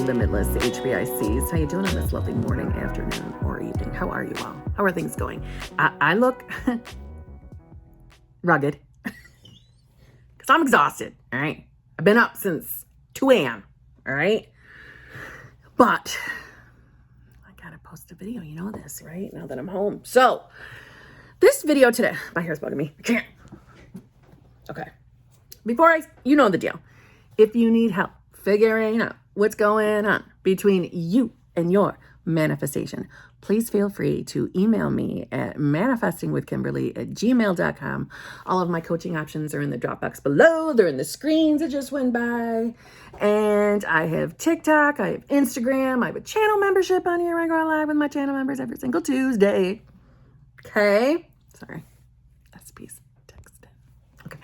limitless HBICs. How you doing on this lovely morning, afternoon, or evening? How are you all? How are things going? I look rugged because I'm exhausted, all right? I've been up since 2 a.m., all right? But I gotta post a video, you know this, right? Now that I'm home. So, this video today, my hair's bugging me. I can't. Okay. You know the deal. If you need help figuring out what's going on between you and your manifestation, please feel free to email me at manifestingwithkimberly@gmail.com. All of my coaching options are in the Dropbox below. They're in the screens that just went by. And I have TikTok, I have Instagram, I have a channel membership on here. I go live with my channel members every single Tuesday. Okay. Sorry. That's peace. Text. Okay.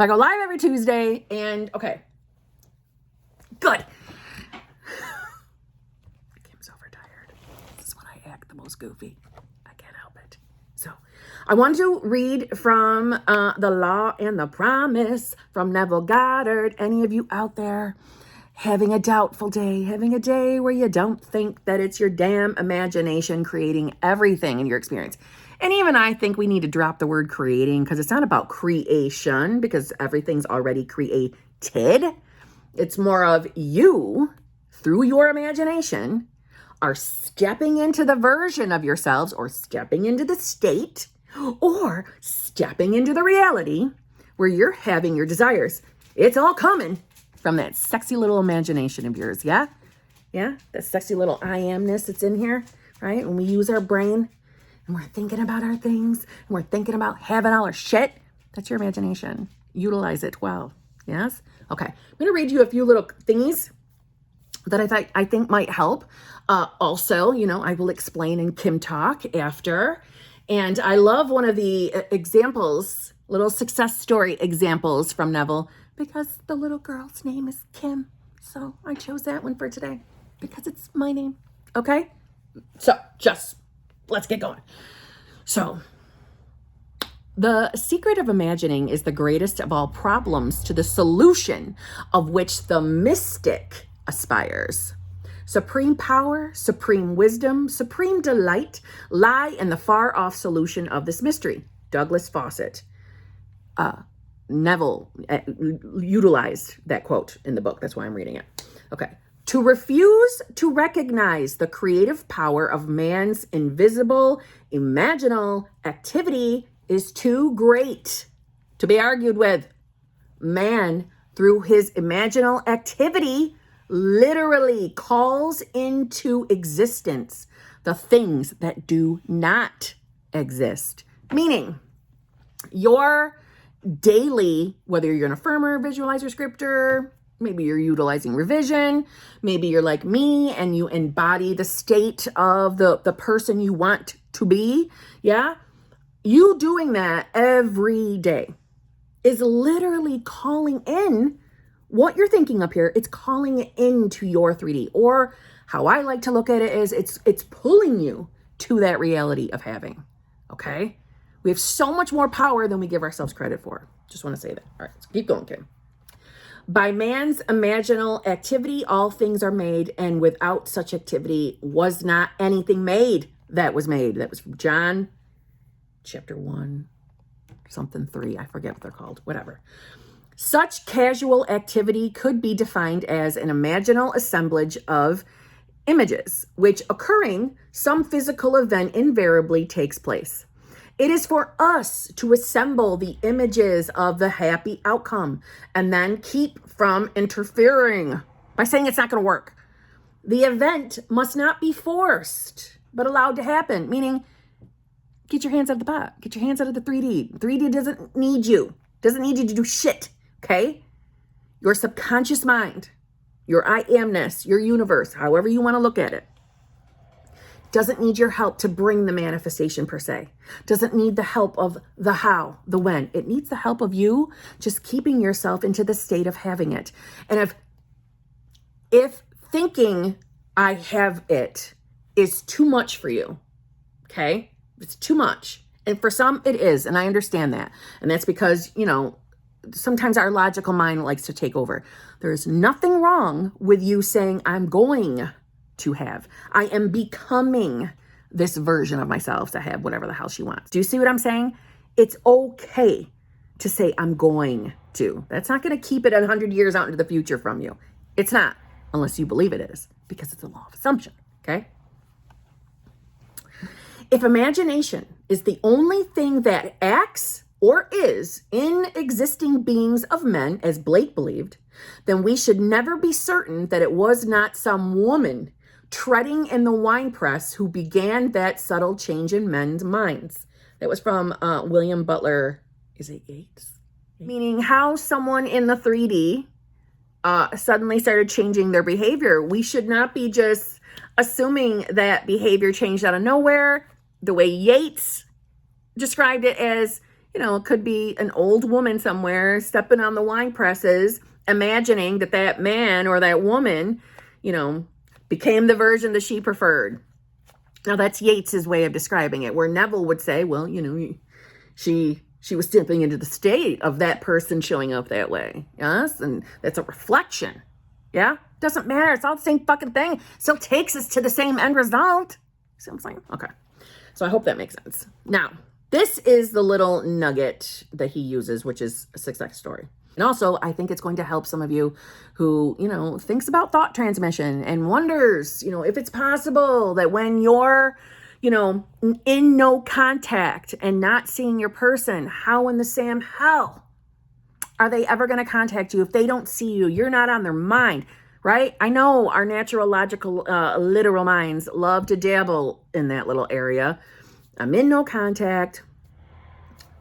I go live every Tuesday and okay. Good. Kim's overtired. This is when I act the most goofy. I can't help it. So I want to read from The Law and the Promise from Neville Goddard. Any of you out there having a doubtful day, having a day where you don't think that it's your damn imagination creating everything in your experience. And even I think we need to drop the word creating because it's not about creation because everything's already created. It's more of you, through your imagination, are stepping into the version of yourselves or stepping into the state or stepping into the reality where you're having your desires. It's all coming from that sexy little imagination of yours, yeah? Yeah? That sexy little I amness that's in here, right? When we use our brain and we're thinking about our things and we're thinking about having all our shit, that's your imagination. Utilize it well, yes? Okay, I'm going to read you a few little thingies that I think might help. Also, you know, I will explain in Kim Talk after. And I love one of the examples, little success story examples from Neville, because the little girl's name is Kim. So I chose that one for today because it's my name. Okay? So let's get going. So the secret of imagining is the greatest of all problems to the solution of which the mystic aspires. Supreme power, supreme wisdom, supreme delight lie in the far-off solution of this mystery. Douglas Fawcett. Neville utilized that quote in the book. That's why I'm reading it. Okay. To refuse to recognize the creative power of man's invisible, imaginal activity is too great to be argued with. Man, through his imaginal activity, literally calls into existence the things that do not exist. Meaning, your daily, whether you're an affirmer, visualizer, scripter, maybe you're utilizing revision, maybe you're like me and you embody the state of the person you want to be, yeah? You doing that every day is literally calling in what you're thinking up here. It's calling it into your 3D. Or how I like to look at it is it's pulling you to that reality of having, okay? We have so much more power than we give ourselves credit for. Just want to say that. All right, so keep going, Kim. By man's imaginal activity, all things are made, and without such activity was not anything made that was made. That was from John chapter 1, something 3. I forget what they're called. Whatever. Such casual activity could be defined as an imaginal assemblage of images, which occurring, some physical event invariably takes place. It is for us to assemble the images of the happy outcome and then keep from interfering by saying it's not going to work. The event must not be forced, but allowed to happen, meaning get your hands out of the pot. Get your hands out of the 3D. 3D doesn't need you. Doesn't need you to do shit, okay? Your subconscious mind, your I amness, your universe, however you want to look at it, doesn't need your help to bring the manifestation per se. Doesn't need the help of the how, the when. It needs the help of you just keeping yourself into the state of having it. And if thinking I have it is too much for you, okay? It's too much. And for some it is, and I understand that. And that's because, you know, sometimes our logical mind likes to take over. There's nothing wrong with you saying, I'm going to have. I am becoming this version of myself to have whatever the hell she wants. Do you see what I'm saying? It's okay to say, I'm going to. That's not going to keep it 100 years out into the future from you. It's not, unless you believe it is, because it's a law of assumption, okay? If imagination is the only thing that acts or is in existing beings of men, as Blake believed, then we should never be certain that it was not some woman treading in the winepress who began that subtle change in men's minds. That was from William Butler, is it Yeats? Meaning how someone in the 3D suddenly started changing their behavior. We should not be just assuming that behavior changed out of nowhere. The way Yeats described it as, you know, it could be an old woman somewhere stepping on the wine presses, imagining that that man or that woman, you know, became the version that she preferred. Now that's Yeats's way of describing it, where Neville would say, well, you know, she was stepping into the state of that person showing up that way. Yes, and that's a reflection. Yeah, doesn't matter. It's all the same fucking thing. Still takes us to the same end result. See what I'm saying? Okay. So I hope that makes sense. Now, this is the little nugget that he uses, which is a success story. And also, I think it's going to help some of you who, you know, thinks about thought transmission and wonders, you know, if it's possible that when you're, you know, in no contact and not seeing your person, how in the Sam hell are they ever going to contact you if they don't see you? You're not on their mind, right? I know our natural, logical, literal minds love to dabble in that little area. I'm in no contact.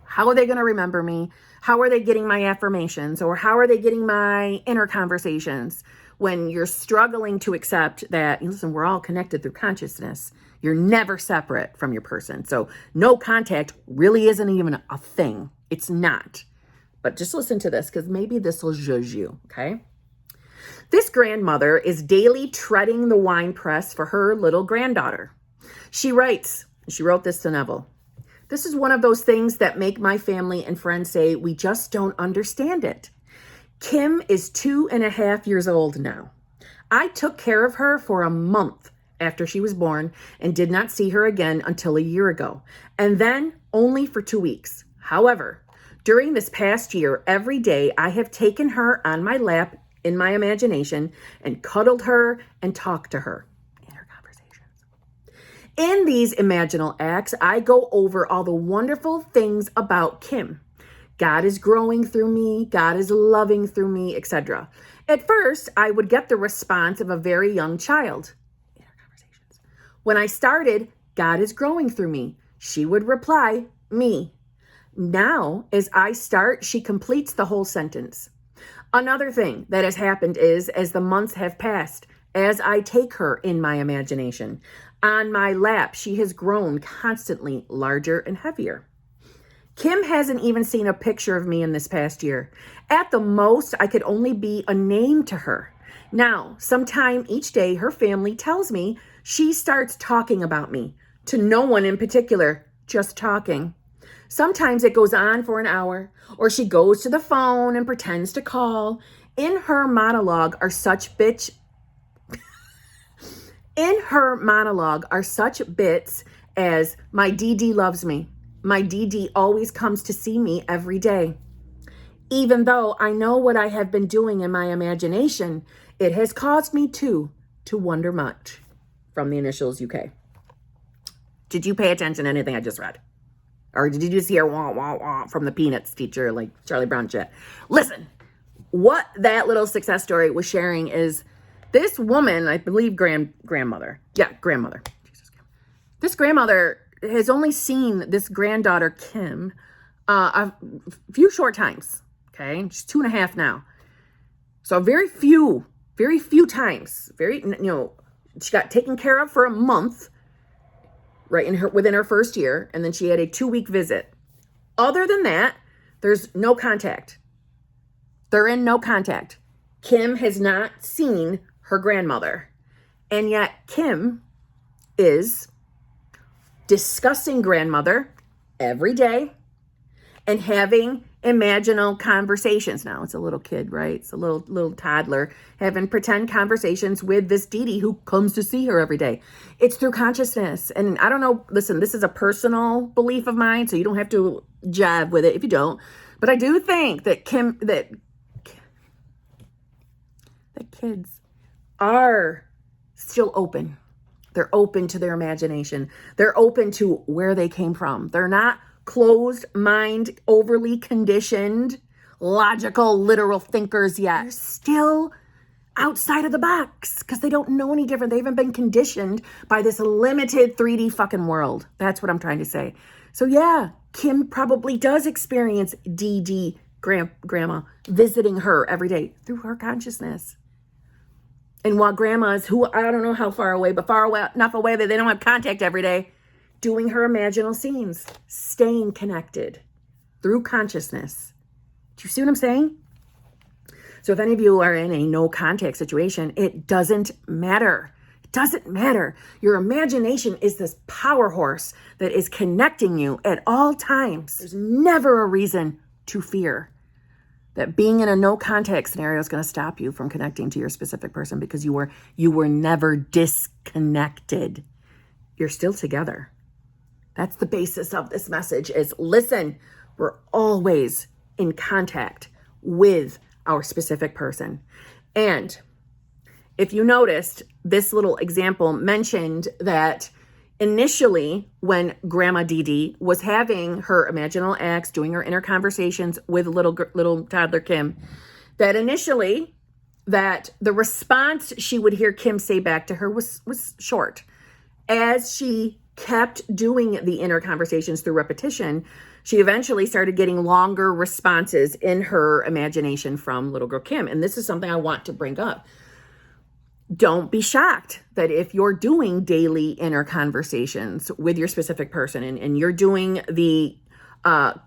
How are they going to remember me? How are they getting my affirmations? Or how are they getting my inner conversations? When you're struggling to accept that, listen, we're all connected through consciousness. You're never separate from your person. So no contact really isn't even a thing. It's not. But just listen to this, because maybe this will judge you, okay? This grandmother is daily treading the wine press for her little granddaughter. She wrote this to Neville. This is one of those things that make my family and friends say, we just don't understand it. Kim is 2.5 years old now. I took care of her for a month after she was born and did not see her again until a year ago, and then only for 2 weeks. However, during this past year, every day I have taken her on my lap in my imagination and cuddled her and talked to her. In these imaginal acts, I go over all the wonderful things about Kim. God is growing through me, God is loving through me, etc. At first, I would get the response of a very young child. In our conversations. When I started, God is growing through me, she would reply, me. Now, as I start, she completes the whole sentence. Another thing that has happened is, as the months have passed, as I take her in my imagination, on my lap, she has grown constantly larger and heavier. Kim hasn't even seen a picture of me in this past year. At the most, I could only be a name to her. Now, sometime each day, her family tells me she starts talking about me, to no one in particular, just talking. Sometimes it goes on for an hour, or she goes to the phone and pretends to call. In her monologue are such bits as, my DD loves me. My DD always comes to see me every day. Even though I know what I have been doing in my imagination, it has caused me to wonder much. From the Initials UK. Did you pay attention to anything I just read? Or did you just hear wah, wah, wah from the Peanuts teacher like Charlie Brown shit? Listen, what that little success story was sharing is this woman, I believe grandmother. Yeah, grandmother. This grandmother has only seen this granddaughter, Kim, a few short times. Okay, she's 2.5 now. So very few times. She got taken care of for a month, right, within her first year, and then she had a 2-week visit. Other than that, there's no contact. They're in no contact. Kim has not seen her grandmother. And yet Kim is discussing grandmother every day and having imaginal conversations. Now it's a little kid, right? It's a little toddler having pretend conversations with this Dee who comes to see her every day. It's through consciousness. And I don't know, listen, this is a personal belief of mine, so you don't have to jive with it if you don't. But I do think that that kids are still open. They're open to their imagination. They're open to where they came from. They're not closed mind, overly conditioned, logical, literal thinkers yet. They're still outside of the box because they don't know any different. They haven't been conditioned by this limited 3D fucking world. That's what I'm trying to say. So yeah, Kim probably does experience DD, grandma, visiting her every day through her consciousness. And while grandma's, who I don't know how far away, but far away enough away that they don't have contact every day, doing her imaginal scenes, staying connected through consciousness. Do you see what I'm saying? So if any of you are in a no contact situation, it doesn't matter. It doesn't matter. Your imagination is this power horse that is connecting you at all times. There's never a reason to fear that being in a no contact scenario is going to stop you from connecting to your specific person, because you were never disconnected. You're still together. That's the basis of this message is, listen, we're always in contact with our specific person. And if you noticed, this little example mentioned that initially when Grandma Dee was having her imaginal acts, doing her inner conversations with little toddler Kim, that initially that the response she would hear Kim say back to her was short. As she kept doing the inner conversations through repetition, she eventually started getting longer responses in her imagination from little girl Kim. And this is something I want to bring up. Don't be shocked that if you're doing daily inner conversations with your specific person and you're doing the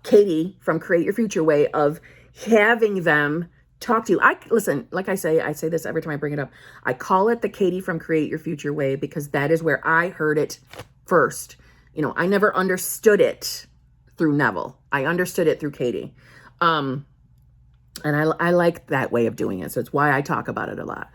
Katie from Create Your Future way of having them talk to you. Listen, like I say this every time I bring it up. I call it the Katie from Create Your Future way because that is where I heard it first. You know, I never understood it through Neville. I understood it through Katie. And I like that way of doing it. So it's why I talk about it a lot.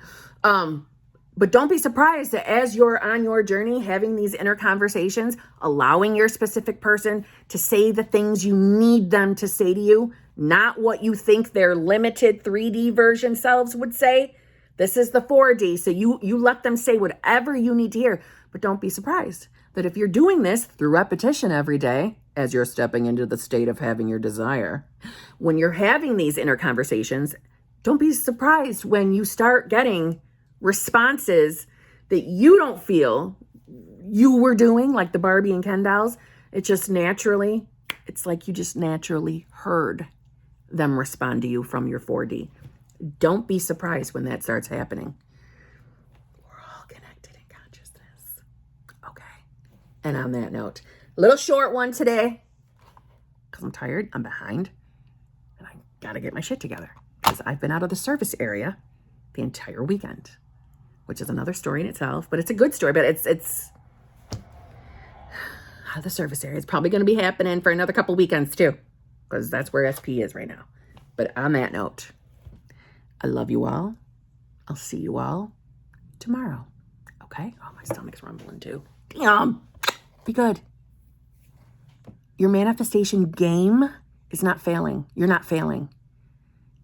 But don't be surprised that as you're on your journey, having these inner conversations, allowing your specific person to say the things you need them to say to you, not what you think their limited 3D version selves would say. This is the 4D. So you let them say whatever you need to hear. But don't be surprised that if you're doing this through repetition every day, as you're stepping into the state of having your desire, when you're having these inner conversations, don't be surprised when you start getting responses that you don't feel you were doing, like the Barbie and Ken dolls. It's like you just naturally heard them respond to you from your 4D. Don't be surprised when that starts happening. We're all connected in consciousness. Okay. And on that note, a little short one today because I'm tired, I'm behind, and I gotta get my shit together because I've been out of the service area the entire weekend, which is another story in itself, but it's a good story. But it's out of the service area. It's probably going to be happening for another couple weekends too, because that's where SP is right now. But on that note, I love you all. I'll see you all tomorrow. Okay? Oh, my stomach's rumbling too. Damn. Be good. Your manifestation game is not failing. You're not failing.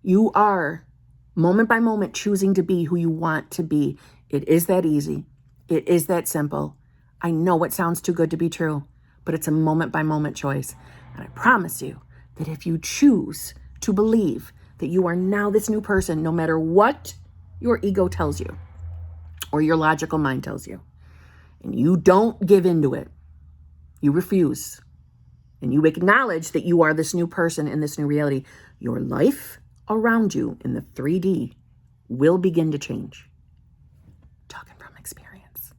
You are moment by moment choosing to be who you want to be. It is that easy. It is that simple. I know it sounds too good to be true, but it's a moment by moment choice. And I promise you that if you choose to believe that you are now this new person, no matter what your ego tells you or your logical mind tells you, and you don't give into it, you refuse, and you acknowledge that you are this new person in this new reality, your life around you in the 3D will begin to change. Talking from experience,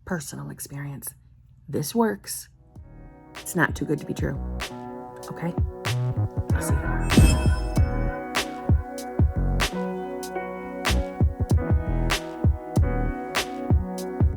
personal experience. This works. It's not too good to be true. Okay? I'll see you tomorrow.